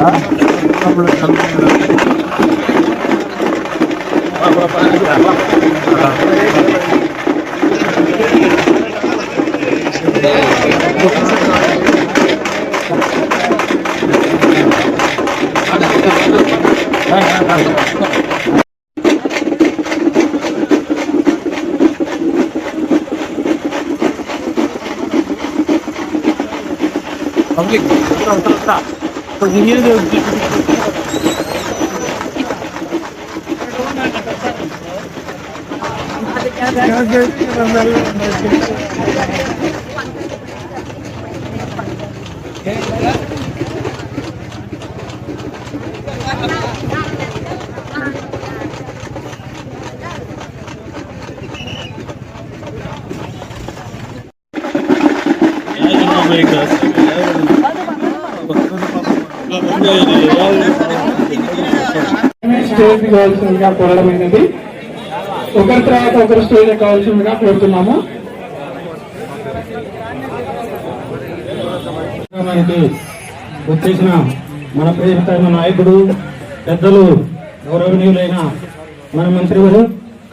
Public, stage కావాల్సిందిగా కోరడమైనది. ఒకరి తర్వాత ఒకరు స్టేజ్ కావాల్సిందిగా కోరుతున్నాము. వచ్చేసిన మన ప్రియతమ నాయకుడు పెద్దలు గౌరవనీయులైన మన మంత్రివారు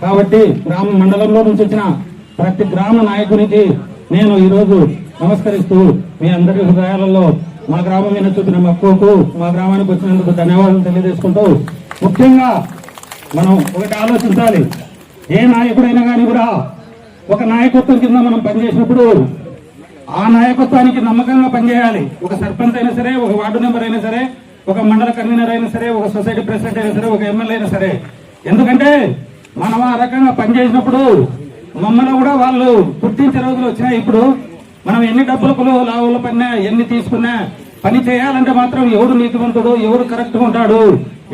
కాబట్టి గ్రామ మండలంలో నుంచి వచ్చిన ప్రతి గ్రామ నాయకునికి నేను ఈరోజు నమస్కరిస్తూ మీ అందరి హృదయాలలో మా గ్రామం మీద చూపిన మక్కువకు మా గ్రామానికి వచ్చినందుకు ధన్యవాదాలు తెలియజేసుకుంటూ ముఖ్యంగా మనం ఒకటి ఆలోచించాలి. ఏ నాయకుడైనా కానీ కూడా ఒక నాయకత్వం కింద మనం పనిచేసినప్పుడు ఆ నాయకత్వానికి నమ్మకంగా పనిచేయాలి. ఒక సర్పంచ్ అయినా సరే, ఒక వార్డు మెంబర్ అయినా సరే, ఒక మండల కన్వీనర్ అయినా సరే, ఒక సొసైటీ ప్రెసిడెంట్ అయినా సరే, ఒక ఎమ్మెల్యే అయినా సరే. ఎందుకంటే మనం ఆ రకంగా పనిచేసినప్పుడు మమ్మల్ని కూడా వాళ్ళు గుర్తించే రోజులు వచ్చినాయి. ఇప్పుడు మనం ఎన్ని డబ్బులకు లాభాల పన్నా ఎన్ని తీసుకున్నా పని చేయాలంటే మాత్రం ఎవడు నీతివంతుడు, ఎవడు కరెక్ట్గా ఉంటాడు,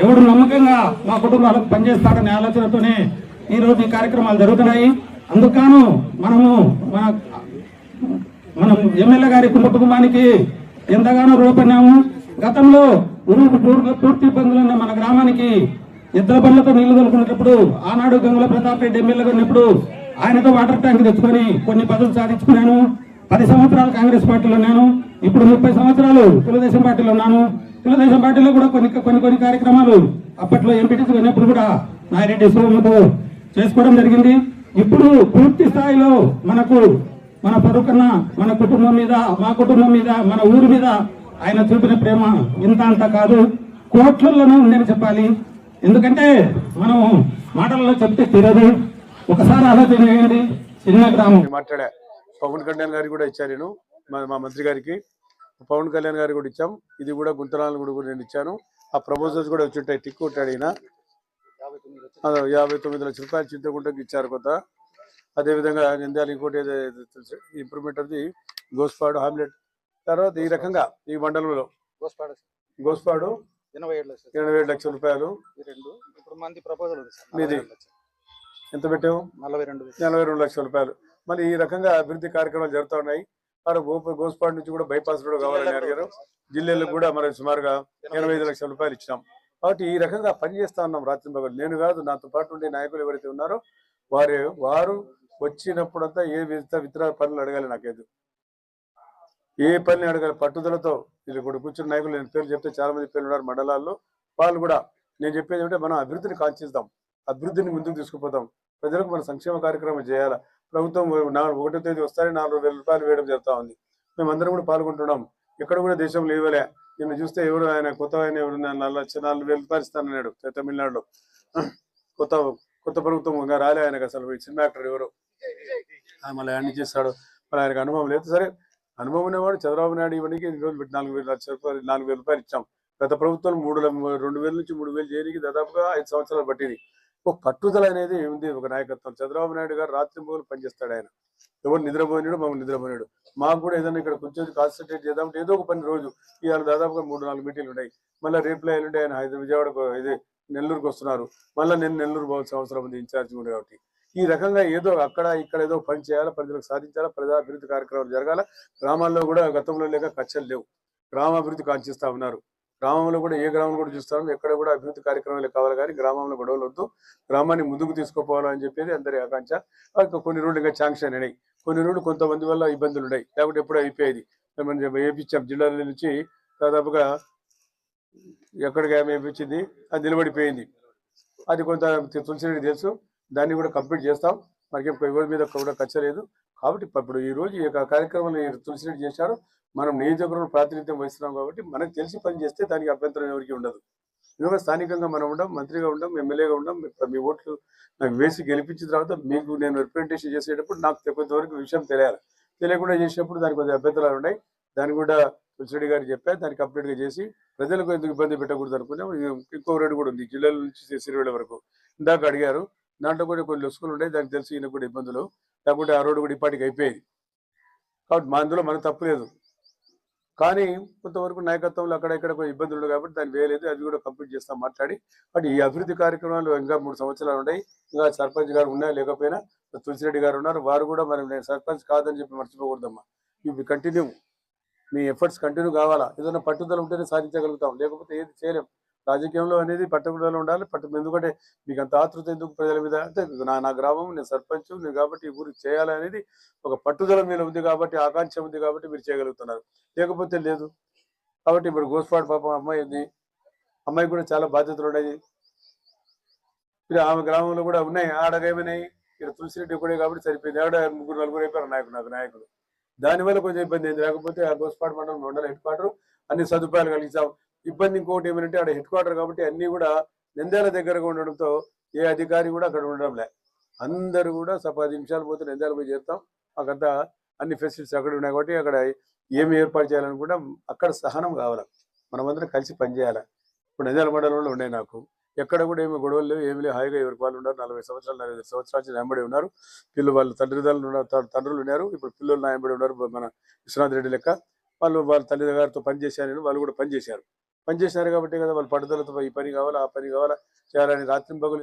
ఎవడు నమ్మకంగా మా కుటుంబాలకు పనిచేస్తాడనే ఆలోచనతోనే ఈ రోజు ఈ కార్యక్రమాలు జరుగుతున్నాయి. అందుకను మనం ఎమ్మెల్యే గారి కుటుంబానికి ఎంతగానో రుణపడినాము. గతంలో పూర్తి ఇబ్బందులు ఉన్న మన గ్రామానికి ఇద్దరు బండ్లతో నీళ్లు తొలుకునేటప్పుడు ఆనాడు గంగుల ప్రతాప్ రెడ్డి ఎమ్మెల్యేగా ఉన్నప్పుడు ఆయనతో వాటర్ ట్యాంక్ తెచ్చుకొని కొన్ని పదవులు సాధించుకున్నాను. 10 సంవత్సరాలు కాంగ్రెస్ పార్టీలో ఉన్నాను. ఇప్పుడు 30 సంవత్సరాలు తెలుగుదేశం పార్టీలో ఉన్నాను. తెలుగుదేశం పార్టీలో కూడా కొన్ని కార్యక్రమాలు అప్పట్లో ఎంపీటీసీ ఉన్నప్పుడు కూడా నాయరెడ్డి సోముతో చేసుకోవడం జరిగింది. ఇప్పుడు పూర్తి స్థాయిలో మన పరుకన్న మన కుటుంబం మీద, మా కుటుంబం మీద, మన ఊరి మీద ఆయన చూపిన ప్రేమ ఇంత అంత కాదు, కోట్లలోనే ఉందని చెప్పాలి. ఎందుకంటే మనం మాటల్లో చెప్తే తీరదు. ఒకసారి ఆలోచన చేయండి. చిన్న గ్రామం మాట్లాడా పవన్ కళ్యాణ్ గారికి కూడా ఇచ్చాను నేను, మా మంత్రి గారికి పవన్ కళ్యాణ్ గారికి కూడా ఇచ్చాం. ఇది కూడా గుంతనాలను కూడా నేను ఇచ్చాను. ఆ ప్రపోజల్స్ కూడా వచ్చి ఉంటాయి. టిక్ కొట్టాడు ఈయన. 59 లక్షల రూపాయలు చింతకుంటకి ఇచ్చారు కొత్త. అదేవిధంగా నిందాలు ఇంకోటి improvement of the Gospadu Hamlet. తర్వాత ఈ రకంగా ఈ మండలంలో గోస్పాడు 87 లక్షల రూపాయలు. మీది ఎంత పెట్టాము? 42 లక్షల రూపాయలు. మళ్ళీ ఈ రకంగా అభివృద్ధి కార్యక్రమాలు జరుగుతూ ఉన్నాయి. గోస్పాడు నుంచి కూడా బైపాస్ రోడ్ కావాలని అడిగారు. జిల్లాలకు కూడా మనం సుమారుగా 85 లక్షల రూపాయలు ఇచ్చినాం. కాబట్టి ఈ రకంగా పనిచేస్తా ఉన్నాం రాత్రి పగలు. నేను కాదు, నాతో పాటు ఉండే నాయకులు ఎవరైతే ఉన్నారో వారు వచ్చినప్పుడంతా ఏ విత్తన పనులు అడగాలి. నాకేదు ఏ పని అడగాలి పట్టుదలతో. వీళ్ళు కూడా కూర్చున్న నాయకులు నేను పేరు చెప్తే చాలా మంది పేర్లు ఉన్నారు మండలాల్లో. వాళ్ళు కూడా నేను చెప్పేది ఏమంటే మనం అభివృద్ధిని కాంక్షిస్తాం, అభివృద్ధిని ముందుకు తీసుకుపోతాం. ప్రజలకు మన సంక్షేమ కార్యక్రమం చేయాలి. ప్రభుత్వం 1వ తేదీ వస్తానే 4,000 రూపాయలు వేయడం జరుగుతూ ఉంది. మేమందరం కూడా పాల్గొంటున్నాం. ఎక్కడ కూడా దేశంలో ఇవ్వలే. నిన్ను చూస్తే ఎవరు ఆయన కొత్త ఆయన ఎవరు 4,000 రూపాయలు ఇస్తానన్నాడు తమిళనాడులో. కొత్త ప్రభుత్వం ఇంకా రాలే ఆయనకు. అసలు సినిమా యాక్టర్ ఎవరు మళ్ళీ ఆయన చేస్తాడు. మళ్ళీ ఆయనకు అనుభవం లేదు. సరే, అనుభవం ఉన్నవాడు చంద్రబాబు నాయుడు ఇవన్నీ రోజు పెట్టి 4,000 లక్షల రూపాయలు 4,000 రూపాయలు ఇచ్చాం. గత ప్రభుత్వం 2,000 నుంచి 3,000 చేయడానికి దాదాపుగా 5 సంవత్సరాలు పట్టింది. ఒక పట్టుదల అనేది ఉంది, ఒక నాయకత్వం. చంద్రబాబు నాయుడు గారు రాత్రి పగలు పనిచేస్తాడు. ఆయన ఎవరు నిద్రపోయినాడు, మమ్మల్ని నిద్రపోయినాడు. మాకు కూడా ఏదైనా ఇక్కడ కొంచెం కాన్సన్ట్రేట్ చేద్దామంటే ఏదో ఒక పని రోజు. ఇవాళ దాదాపుగా 3-4 మీటింగ్లు ఉన్నాయి. మళ్ళీ రేపు ఎల్లుండి ఆయన విజయవాడకు ఇది నెల్లూరుకు వస్తున్నారు. మళ్ళీ నేను నెల్లూరు పోవాల్సిన అవసరం ఉంది, ఇన్ఛార్జ్ ఉంది కాబట్టి. ఈ రకంగా ఏదో అక్కడ ఇక్కడ ఏదో పని చేయాలా, ప్రజలకు సాధించాలా, ప్రజా అభివృద్ధి కార్యక్రమాలు జరగాల. గ్రామాల్లో కూడా గతంలో లేక కక్షలు లేవు. గ్రామాభివృద్ధి కాంక్షిస్తా ఉన్నారు. గ్రామంలో కూడా ఏ గ్రామం కూడా చూస్తాం, ఎక్కడ కూడా అభివృద్ధి కార్యక్రమాలు కావాలి. కానీ గ్రామంలో గొడవలు వద్దు, గ్రామాన్ని ముందుకు తీసుకుపోవాలని చెప్పేది అందరి ఆకాంక్ష. కొన్ని రోడ్లు ఇంకా శాంక్షన్ అయినాయి. కొన్ని రోడ్లు కొంతమంది వల్ల ఇబ్బందులు ఉన్నాయి, లేకపోతే ఎప్పుడూ అయిపోయేది. మనం వేయించాం. జిల్లాల నుంచి దాదాపుగా ఎక్కడికి ఆమె ఇచ్చింది అది నిలబడిపోయింది. అది కొంత తులసిరెడ్డి తెలుసు, దాన్ని కూడా కంప్లీట్ చేస్తాం. మనకి ఎవరి మీద కూడా ఖర్చు లేదు. కాబట్టి ఇప్పుడు ఈ రోజు ఈ యొక్క కార్యక్రమాన్ని తులసిరెడ్డి చేశారు. మనం నియోజకవర్గంలో ప్రాతినిధ్యం వహిస్తున్నాం కాబట్టి మనకు తెలిసి పని చేస్తే దానికి అభ్యంతరం ఎవరికి ఉండదు. ఎందుకంటే స్థానికంగా మనం ఉండం, మంత్రిగా ఉండం, ఎమ్మెల్యేగా ఉండం. మీ ఓట్లు నాకు వేసి గెలిపించిన తర్వాత మీకు నేను రిప్రజెంటేషన్ చేసేటప్పుడు నాకు కొంతవరకు విషయం తెలియాలి. తెలియకుండా చేసినప్పుడు దానికి కొంచెం అభ్యంతరాలు ఉన్నాయి. దాన్ని కూడా తులసిరెడ్డి గారికి చెప్పారు. దాన్ని కంప్లీట్గా చేసి ప్రజలకు ఎందుకు ఇబ్బంది పెట్టకూడదు అనుకున్నాం. ఇంకో రోడ్డు కూడా ఉంది జిల్లాల నుంచి సిరివేళ వరకు. ఇందాక అడిగారు, దాంట్లో కూడా కొన్ని లొసుకులు ఉన్నాయి. దానికి తెలిసి ఈయన కూడా ఇబ్బందులు, లేకుంటే ఆ రోడ్డు కూడా ఇప్పటికి అయిపోయేది. కాబట్టి మా అందులో మనకు తప్పు లేదు. కానీ కొంతవరకు నాయకత్వంలో అక్కడ ఇక్కడ కొన్ని ఇబ్బందులు ఉన్నాయి కాబట్టి దాన్ని వేయలేదు. అది కూడా కంప్లీట్ చేస్తాం మాట్లాడి. బట్ ఈ అభివృద్ధి కార్యక్రమాలు ఇంకా 3 సంవత్సరాలు ఉన్నాయి. ఇంకా సర్పంచ్ గారు ఉన్నా లేకపోయినా తులసిరెడ్డి గారు ఉన్నారు. వారు కూడా మనం నేను సర్పంచ్ కాదని చెప్పి మర్చిపోకూడదమ్మా. ఇవి కంటిన్యూ, మీ ఎఫర్ట్స్ కంటిన్యూ కావాలా. ఏదైనా పట్టుదల ఉంటేనే సాధించగలుగుతాం, లేకపోతే ఏది చేయలేం. రాజకీయంలో అనేది పట్టుదల ఉండాలి. ఎందుకంటే మీకు అంత ఆతృత ఎందుకు ప్రజల మీద అంటే నా గ్రామం, నేను సర్పంచ్ నేను కాబట్టి ఈ ఊరికి చేయాలి అనేది ఒక పట్టుదల మీద ఉంది కాబట్టి, ఆకాంక్ష ఉంది కాబట్టి మీరు చేయగలుగుతున్నారు, లేకపోతే లేదు. కాబట్టి ఇప్పుడు గోస్పాడ్ పాపం అమ్మాయి ఉంది, అమ్మాయి కూడా చాలా బాధ్యతలు ఉన్నాయి. ఇప్పుడు ఆమె గ్రామంలో కూడా ఉన్నాయి. ఆడగేమైనాయి ఇక్కడ తులసిరెడ్డి కూడా కాబట్టి సరిపోయింది. ఆవిడ 3-4 అయిపోయారు నాకు నాయకుడు. దానివల్ల కొంచెం ఇబ్బంది అయింది. లేకపోతే ఆ గోస్పాడ్ మండలం మండల హెడ్ క్వార్టర్ అన్ని సదుపాయాలు కలిగించాం. ఇబ్బంది ఇంకోటి ఏమంటే ఆడ హెడ్ క్వార్టర్ కాబట్టి అన్ని కూడా నంద్యాల దగ్గరగా ఉండడంతో ఏ అధికారి కూడా అక్కడ ఉండడం లే. అందరూ కూడా 10 నిమిషాలు పోతే నంద్యాల పోయి చేరుతాం. మాకంతా అన్ని ఫెసిలిటీస్ అక్కడ ఉన్నాయి కాబట్టి అక్కడ ఏమి ఏర్పాటు చేయాలని కూడా అక్కడ సహనం కావాలి. మనమందరం కలిసి పనిచేయాలి. ఇప్పుడు నంద్యాల మండలంలో ఉన్నాయి నాకు ఎక్కడ కూడా ఏమి గొడవలు లేవు, ఏమి లేవు. హాయిగా ఎవరికి వాళ్ళు ఉన్నారు. 40 సంవత్సరాలు 45 సంవత్సరాల నుంచి వెంబడి ఉన్నారు. వాళ్ళు తండ్రులు ఉన్నారు. ఇప్పుడు పిల్లలు నా వెంబడి ఉన్నారు. మన విశ్వనాథ్ రెడ్డి లెక్క వాళ్ళ తల్లిగారితో పనిచేశారు. వాళ్ళు కూడా పనిచేశారు కాబట్టి కదా వాళ్ళు పట్టుదలతో ఈ పని కావాలా ఆ పని కావాలా చేయాలని రాత్రి పగులు